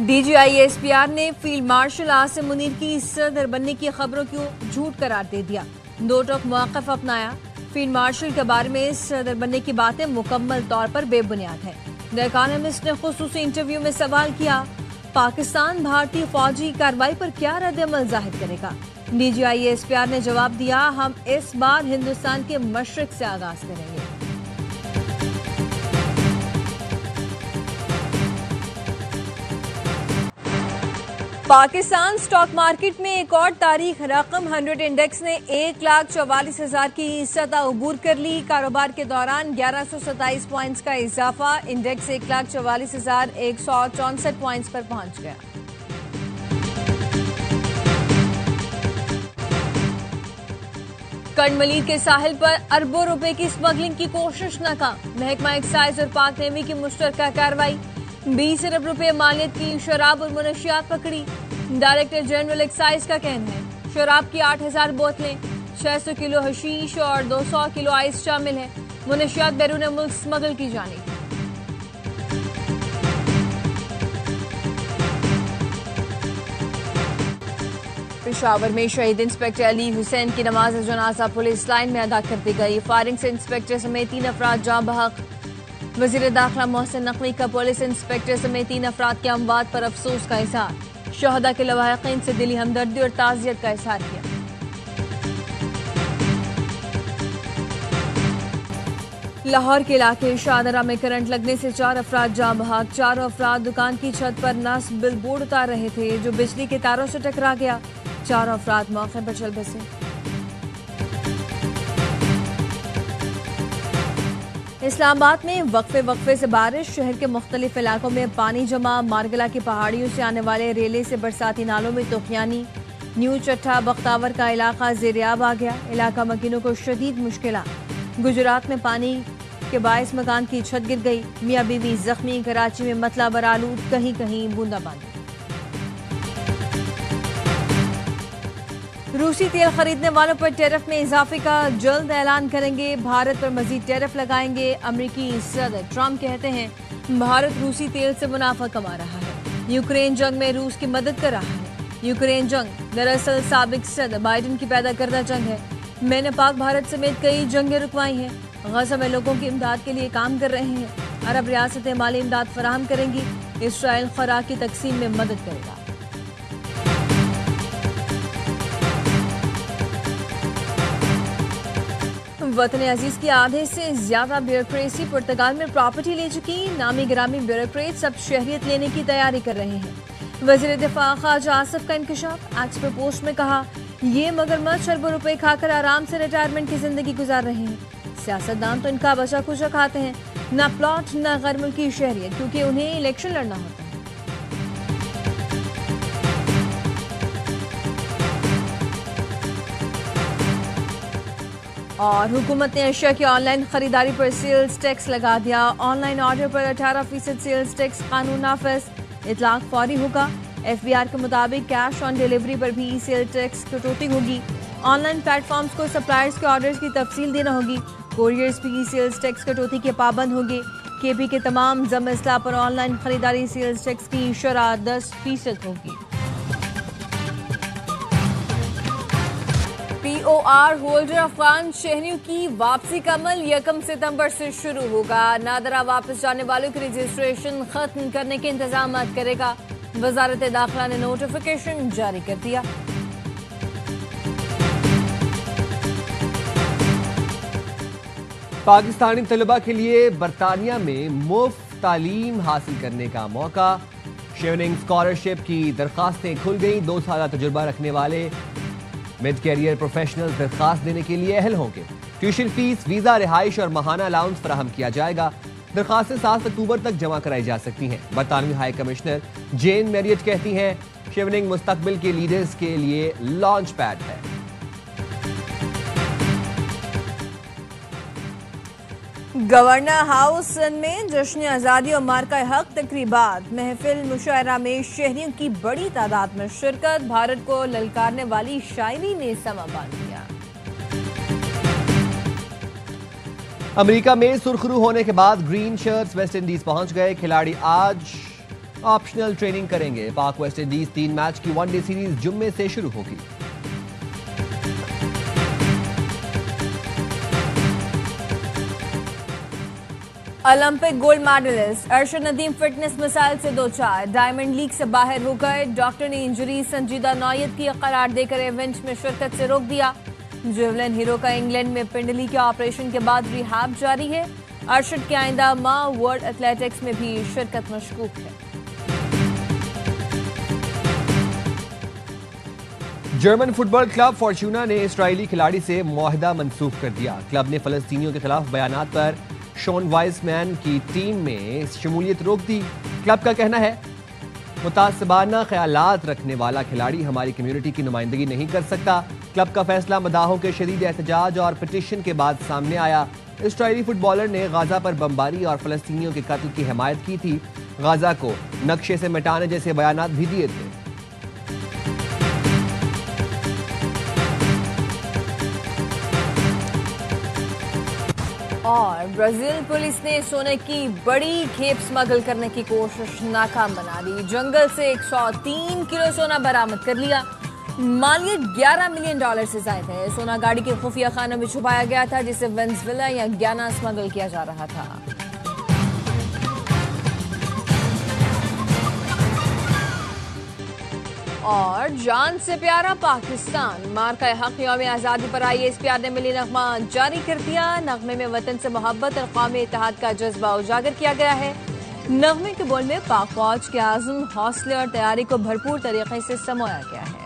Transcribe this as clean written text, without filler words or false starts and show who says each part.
Speaker 1: DGI-SPR ने field marshal Asim Munir की सदर बनने की खबरों को झूठ करार दे दिया। दो टोक मौक़िफ़ अपनाया। फील्ड मार्शल के बारे में सदर बनने की बातें मुकम्मल तौर पर बेबुनियाद है। द इकोनॉमिस्ट ने खुसूसी इंटरव्यू में सवाल किया, पाकिस्तान भारतीय फौजी कार्रवाई पर क्या रद्द-ए-अमल जाहिर करेगा। DGI-SPR ने जवाब दिया, हम इस बार हिंदुस्तान के मशरिक से आगाज करेंगे। पाकिस्तान स्टॉक मार्केट में एक और तारीख रकम 100 इंडेक्स ने 1,44,000 की सतह अबूर कर ली। कारोबार के दौरान 1127 पॉइंट्स का इजाफा, इंडेक्स 1,44,164 पॉइंट्स पर पहुंच गया। कंडमलीर के साहिल पर अरबों रुपए की स्मगलिंग की कोशिश नाकाम। महकमा एक्साइज और पाक नेवी की मुश्तरका कार्रवाई। 20 अरब रुपए मालियत की शराब और मुनशियात पकड़ी। डायरेक्टर जनरल एक्साइज का कहना है, शराब की 8,000 बोतलें, 600 किलो हशीश और 200 किलो आइस शामिल है। मुनशियात बैरून मुल्क स्मगल की जानी। पेशावर में शहीद इंस्पेक्टर अली हुसैन की नमाज जनाजा पुलिस लाइन में अदा कर दी गई। फायरिंग से इंस्पेक्टर समेत 3 अफराद जाँ बहक। वजीर दाखिला मोहसिन नकवी का पुलिस इंस्पेक्टर समेत 3 अफराद के अमवात पर अफसोस का इजहार। शहदा के लवाहिकीन से दिली हमदर्दी और ताज़ियत का इजहार किया। लाहौर के इलाके शाहदरा में करंट लगने से 4 अफराद जाँ बहक। 4 अफराद दुकान की छत पर नस्ब बिलबोर्ड उतार रहे थे जो बिजली के तारों से टकरा गया। 4 अफराद मौके पर चल बसे। इस्लामाबाद में वक्फे से बारिश, शहर के मुख्तलिफ इलाकों में पानी जमा। मारगला की पहाड़ियों से आने वाले रेले से बरसाती नालों में तूफानी। न्यू चट्टा बख्तावर का इलाका ज़ेरियाब आ गया। इलाका मकीनों को शदीद मुश्किलात। गुजरात में पानी के बायस मकान की छत गिर गई। मियाँ बीवी जख्मी। कराची में मतला बरालूद, कहीं कहीं बूंदाबांदी। रूसी तेल खरीदने वालों पर टैरिफ में इजाफे का जल्द ऐलान करेंगे। भारत पर मजीद टैरिफ लगाएंगे। अमेरिकी सदर ट्रंप कहते हैं, भारत रूसी तेल से मुनाफा कमा रहा है। यूक्रेन जंग में रूस की मदद कर रहा है। यूक्रेन जंग दरअसल साबिक सदर बाइडेन की पैदा करदा जंग है। मैंने पाक भारत समेत कई जंगें रुकवाई हैं। गज़ा में लोगों की इमदाद के लिए काम कर रहे हैं। अरब रियासतें माली इमदाद फराहम करेंगी। इसराइल खुराक की तकसीम में मदद करेगा। वतन अजीज की आधे से ज्यादा ब्यूरोक्रेसी पुर्तगाल में प्रॉपर्टी ले चुकी नामी गिरामी ब्यूरोक्रेट सब शहरियत लेने की तैयारी कर रहे हैं। वज़ीर दिफा ख्वाजा आसिफ का इंकशाफ। एक्सप्रो पोस्ट में कहा, ये मगरमच्छ अरबों रुपए खाकर आराम से रिटायरमेंट की जिंदगी गुजार रहे हैं। सियासतदान तो इनका बचा कुचा खाते हैं, न प्लॉट न गैर मुल्की शहरियत, क्योंकि उन्हें इलेक्शन लड़ना होता है। और हुकूमत ने अशिया की ऑनलाइन खरीदारी पर सेल्स टैक्स लगा दिया। ऑनलाइन ऑर्डर पर 18% सेल्स टैक्स कानून नाफिज। इतलाक फौरी होगा। FBR के मुताबिक कैश ऑन डिलीवरी पर भी सेल टैक्स कटौती होगी। ऑनलाइन प्लेटफॉर्म्स को सप्लायर्स के ऑर्डर्स की तफसील देना होगी। कोरियर्स भी सेल्स टैक्स कटौती के पाबंद होंगे। KP के तमाम जम अजला पर ऑनलाइन खरीदारी सेल्स टैक्स की शरह 10% होगी। POR होल्डर अफगान शहरियों की वापसी का अमल 1 सितंबर से शुरू होगा। नादरा वापस जाने वालों की रजिस्ट्रेशन खत्म करने के इंतजाम करेगा। वजारत दाखिला ने नोटिफिकेशन जारी कर दिया।
Speaker 2: पाकिस्तानी तलबा के लिए बरतानिया में मुफ्त तालीम हासिल करने का मौका। शेवनिंग स्कॉलरशिप की दरखास्तें खुल गई। 2 साल तजुर्बा रखने वाले मिड कैरियर प्रोफेशनल दरखास्त देने के लिए अहल होंगे। ट्यूशन फीस, वीजा, रिहाइश और माहाना अलाउंस फराहम किया जाएगा। दरखास्तें 7 अक्टूबर तक जमा कराई जा सकती हैं। बरतानवी हाई कमिश्नर जेन मैरियट कहती हैं, शेवनिंग मुस्तकबिल के लीडर्स के लिए लॉन्च पैड है।
Speaker 1: गवर्नर हाउस में जश्न आज़ादी और मार्का हक तकरीबात। महफिल मुशायरा में शहरियों की बड़ी तादाद में शिरकत। भारत को ललकारने वाली शायरी ने समा बांध दिया। अमेरिका में सुरखरू होने के बाद ग्रीन शर्ट्स वेस्ट इंडीज पहुंच गए। खिलाड़ी आज
Speaker 2: ऑप्शनल ट्रेनिंग करेंगे। पाक वेस्ट इंडीज 3 मैच की वनडे सीरीज जुम्मे से शुरू होगी।
Speaker 1: Olympic gold medalist Arshad Nadeem fitness missile से 2-4 डायमंड लीग से बाहर हो गए। डॉक्टर ने इंजरी संजीदा नौयत की करार देकर इवेंट में शिरकत से रोक दिया। जेवलिन हीरो का इंग्लैंड में पिंडली के ऑपरेशन के बाद रिहैब जारी है। अरशद के आइंदा मां वर्ल्ड एथलेटिक्स में भी शिरकत मशकूक है।
Speaker 2: जर्मन फुटबॉल क्लब फॉर्चूना ने इस्राएली खिलाड़ी से मुआहदा मंसूख कर दिया। क्लब ने फलस्तीनियों के खिलाफ बयानात पर शॉन वाइसमैन की टीम में शमूलियत रोक दी। क्लब का कहना है मुतासबाना ख्यालात रखने वाला खिलाड़ी हमारी कम्युनिटी की नुमाइंदगी नहीं कर सकता। क्लब का फैसला मदाहों के शदीद एहतजाज और पिटीशन के बाद सामने आया। इस्राएली फुटबॉलर ने गाजा पर बमबारी और फलस्तीनियों के कत्ल की हिमायत की थी। गाजा को नक्शे से मिटाने जैसे बयानात भी दिए थे।
Speaker 1: और ब्राजील पुलिस ने सोने की बड़ी खेप स्मगल करने की कोशिश नाकाम बना दी। जंगल से 103 किलो सोना बरामद कर लिया। मालियत $11 मिलियन से ज्यादा है। सोना गाड़ी के खुफिया खानों में छुपाया गया था, जिसे वेनेजुएला या गयाना स्मगल किया जा रहा था। और जान से प्यारा पाकिस्तान मार्का हक यौम आज़ादी पर ISPR ने मिली नगमा जारी कर दिया। नगमे में वतन से मोहब्बत और कौमी इत्तेहाद का जज्बा उजागर किया गया है। नगमे के बोल में पाक फौज के आज़म, हौसले और तैयारी को भरपूर तरीके से समोया गया है।